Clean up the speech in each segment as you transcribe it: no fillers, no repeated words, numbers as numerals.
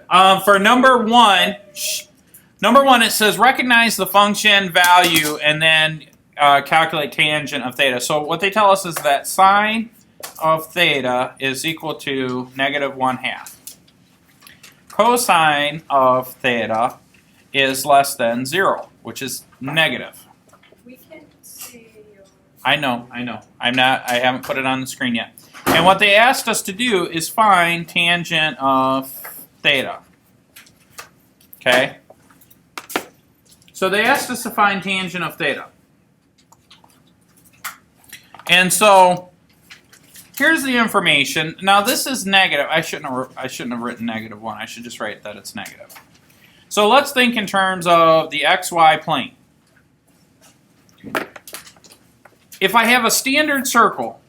For number one, it says recognize the function value and then calculate tangent of theta. So what they tell us is that sine of theta is equal to -1/2. Cosine of theta is less than 0, which is negative. We can see your... I know. I haven't put it on the screen yet. And what they asked us to do is find tangent of theta. Okay? So they asked us to find tangent of theta. And so here's the information. Now this is negative. I shouldn't have written -1. I should just write that it's negative. So let's think in terms of the xy plane. If I have a standard circle,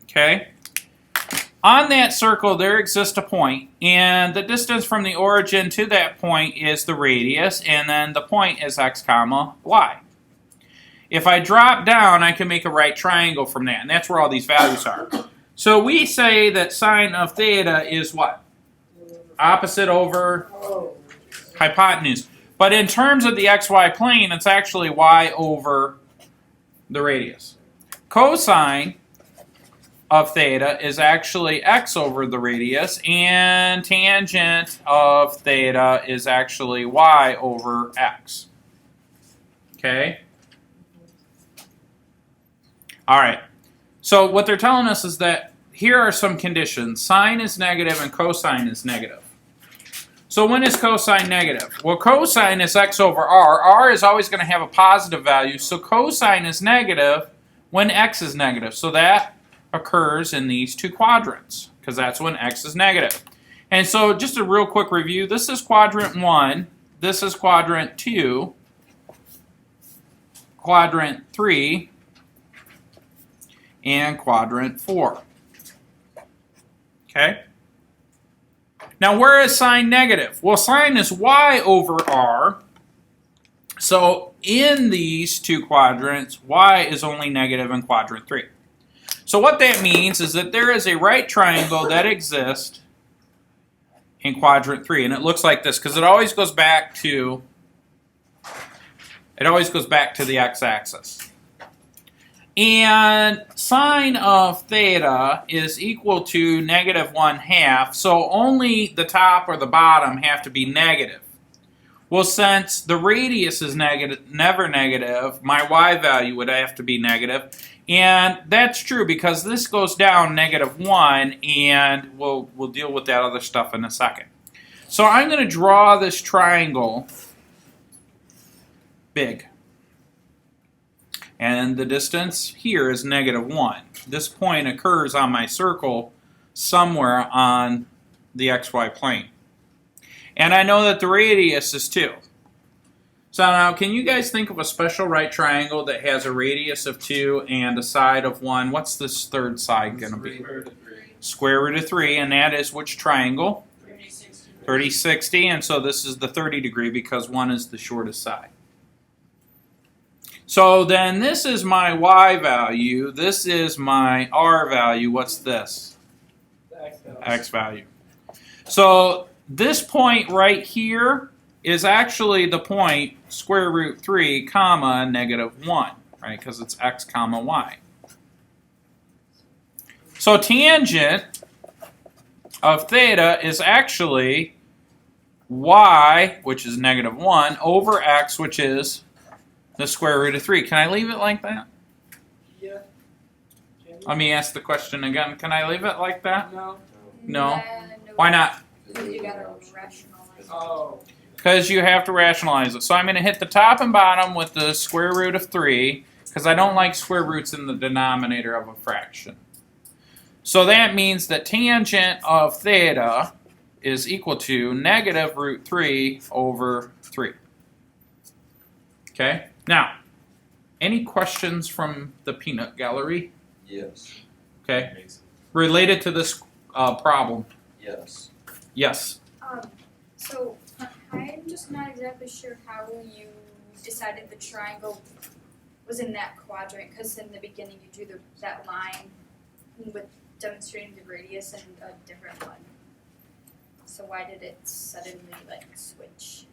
okay, on that circle there exists a point, and the distance from the origin to that point is the radius, and then the point is x comma y. If I drop down, I can make a right triangle from that, and that's where all these values are. So we say that sine of theta is what? Opposite over hypotenuse. But in terms of the xy plane, it's actually y over the radius. Cosine of theta is actually x over the radius, and tangent of theta is actually y over x. Okay? All right. So what they're telling us is that here are some conditions. Sine is negative and cosine is negative. So when is cosine negative? Well, cosine is x over r. R is always going to have a positive value, so cosine is negative when x is negative. So that occurs in these two quadrants, because that's when x is negative. And so just a real quick review. This is quadrant 1. This is quadrant 2. Quadrant 3. And quadrant 4. Okay? Now, where is sine negative? Well, sine is y over r. So, in these two quadrants, y is only negative in quadrant 3. So, what that means is that there is a right triangle that exists in quadrant 3. And it looks like this, because it always goes back to the x-axis. And sine of theta is equal to -1/2, so only the top or the bottom have to be negative. Well, since the radius is never negative, my y value would have to be negative. And that's true because this goes down -1, and we'll deal with that other stuff in a second. So I'm going to draw this triangle big. And the distance here is -1. This point occurs on my circle somewhere on the xy plane. And I know that the radius is 2. So now, can you guys think of a special right triangle that has a radius of 2 and a side of 1? What's this third side going to be? Square root of 3. And that is which triangle? 30/60. And so this is the 30 degree because 1 is the shortest side. So then this is my y value, this is my r value. What's this? X value. So this point right here is actually the point square root 3 comma -1, right? Because it's x comma y. So tangent of theta is actually y, which is -1, over x, which is the square root of 3. Can I leave it like that? Yeah. Let me ask the question again. Can I leave it like that? No. No? Why not? You gotta rationalize it. Oh. Because you have to rationalize it. So I'm going to hit the top and bottom with the square root of 3, because I don't like square roots in the denominator of a fraction. So that means that tangent of theta is equal to -√3 over 3. Okay? Now, any questions from the peanut gallery? Yes. Okay. Related to this problem? Yes. Yes. So I'm just not exactly sure how you decided the triangle was in that quadrant, because in the beginning you drew that line with demonstrating the radius and a different one. So why did it suddenly switch?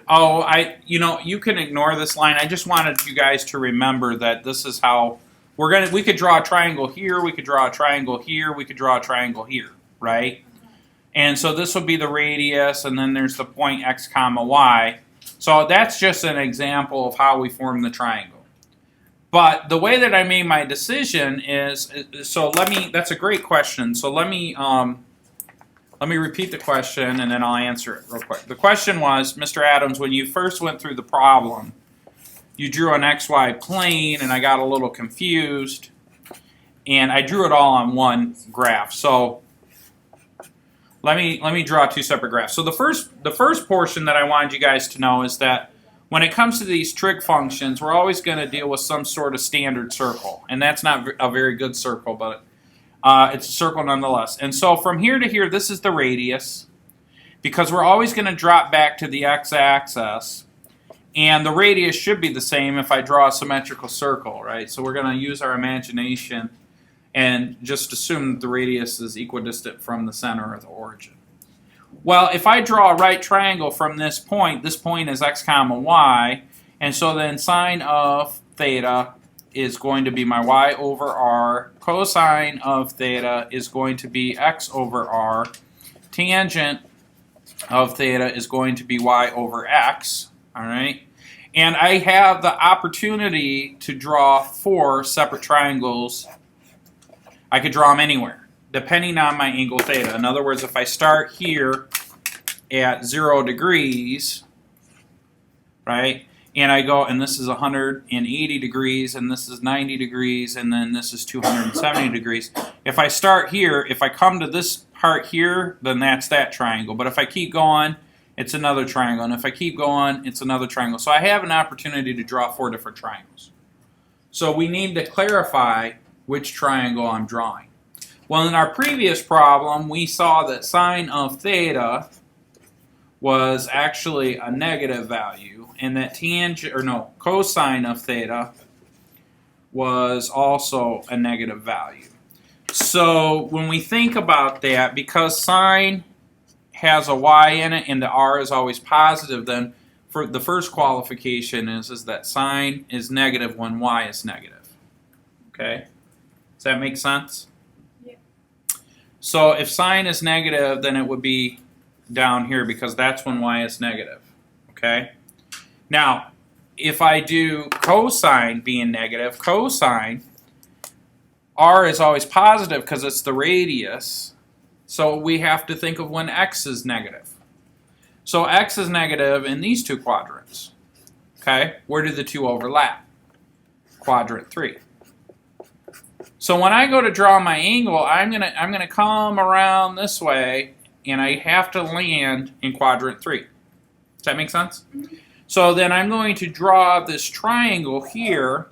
Oh, you can ignore this line. I just wanted you guys to remember that this is how we could draw a triangle here, we could draw a triangle here, we could draw a triangle here, right? And so this would be the radius, and then there's the point x comma y. So that's just an example of how we form the triangle. But the way that I made my decision is, that's a great question. So let me repeat the question, and then I'll answer it real quick. The question was, Mr. Adams, when you first went through the problem, you drew an XY plane, and I got a little confused, and I drew it all on one graph. So let me draw two separate graphs. So the first portion that I wanted you guys to know is that when it comes to these trig functions, we're always going to deal with some sort of standard circle, and that's not a very good circle, but it's a circle nonetheless. And so from here to here, this is the radius, because we're always going to drop back to the x-axis, and the radius should be the same if I draw a symmetrical circle, right? So we're going to use our imagination and just assume that the radius is equidistant from the center of the origin. Well, if I draw a right triangle from this point is x comma y, and so then sine of theta is going to be my y over r, cosine of theta is going to be x over r, tangent of theta is going to be y over x, all right? And I have the opportunity to draw 4 separate triangles. I could draw them anywhere, depending on my angle theta. In other words, if I start here at 0 degrees, right, and I go, and this is 180 degrees, and this is 90 degrees, and then this is 270 degrees. If I start here, if I come to this part here, then that's that triangle. But if I keep going, it's another triangle. And if I keep going, it's another triangle. So I have an opportunity to draw 4 different triangles. So we need to clarify which triangle I'm drawing. Well, in our previous problem, we saw that sine of theta was actually a negative value, and that cosine of theta was also a negative value. So when we think about that, because sine has a y in it and the r is always positive, then for the first qualification is that sine is negative when y is negative. Okay? Does that make sense? Yeah. So if sine is negative, then it would be down here because that's when y is negative. Okay? Now, if I do cosine being negative, cosine, r is always positive because it's the radius. So we have to think of when x is negative. So x is negative in these two quadrants. Okay? Where do the two overlap? Quadrant 3. So when I go to draw my angle, I'm gonna come around this way, and I have to land in quadrant 3. Does that make sense? Mm-hmm. So then I'm going to draw this triangle here,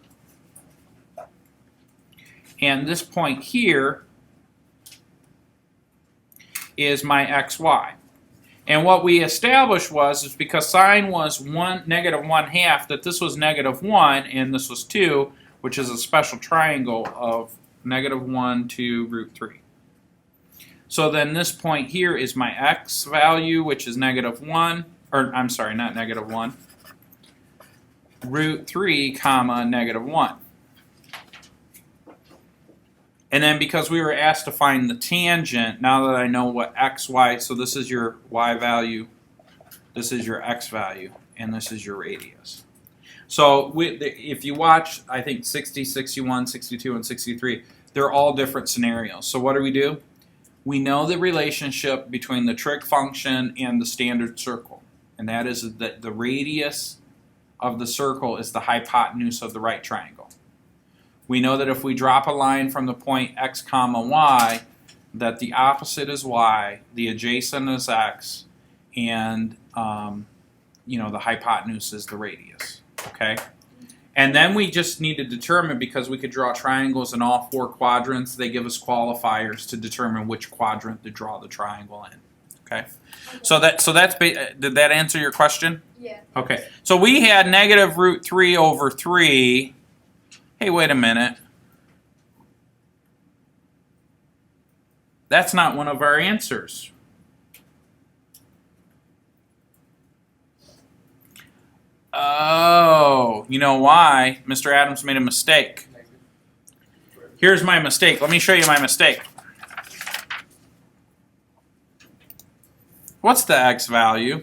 and this point here is my xy. And what we established is because sine was negative 1/2, that this was negative 1 and this was 2, which is a special triangle of negative 1 to root 3. So then this point here is my x value, which is negative 1, or I'm sorry, not negative 1, root 3 comma negative 1. And then because we were asked to find the tangent, now that I know what x, y, so this is your y value, this is your x value, and this is your radius. So if you watch, I think 60, 61, 62, and 63, they're all different scenarios. So what do? We know the relationship between the trig function and the standard circle. And that is that the radius of the circle is the hypotenuse of the right triangle. We know that if we drop a line from the point x comma y, that the opposite is y, the adjacent is x, and the hypotenuse is the radius. Okay? And then we just need to determine, because we could draw triangles in all 4 quadrants, they give us qualifiers to determine which quadrant to draw the triangle in. Okay? So that's did that answer your question? Yeah. Okay. So we had negative root 3 over 3. Hey, wait a minute. That's not one of our answers. Oh, you know why? Mr. Adams made a mistake. Here's my mistake. Let me show you my mistake. What's the x value?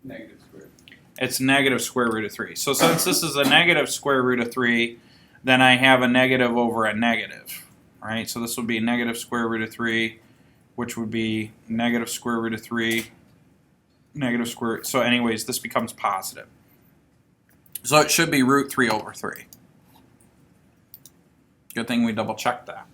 Negative square. It's negative square root of 3. So since this is a negative square root of 3, then I have a negative over a negative. Right? So this would be negative square root of 3, which would be negative square root of 3, negative square. So anyways, this becomes positive. So it should be root 3 over 3. Good thing we double checked that.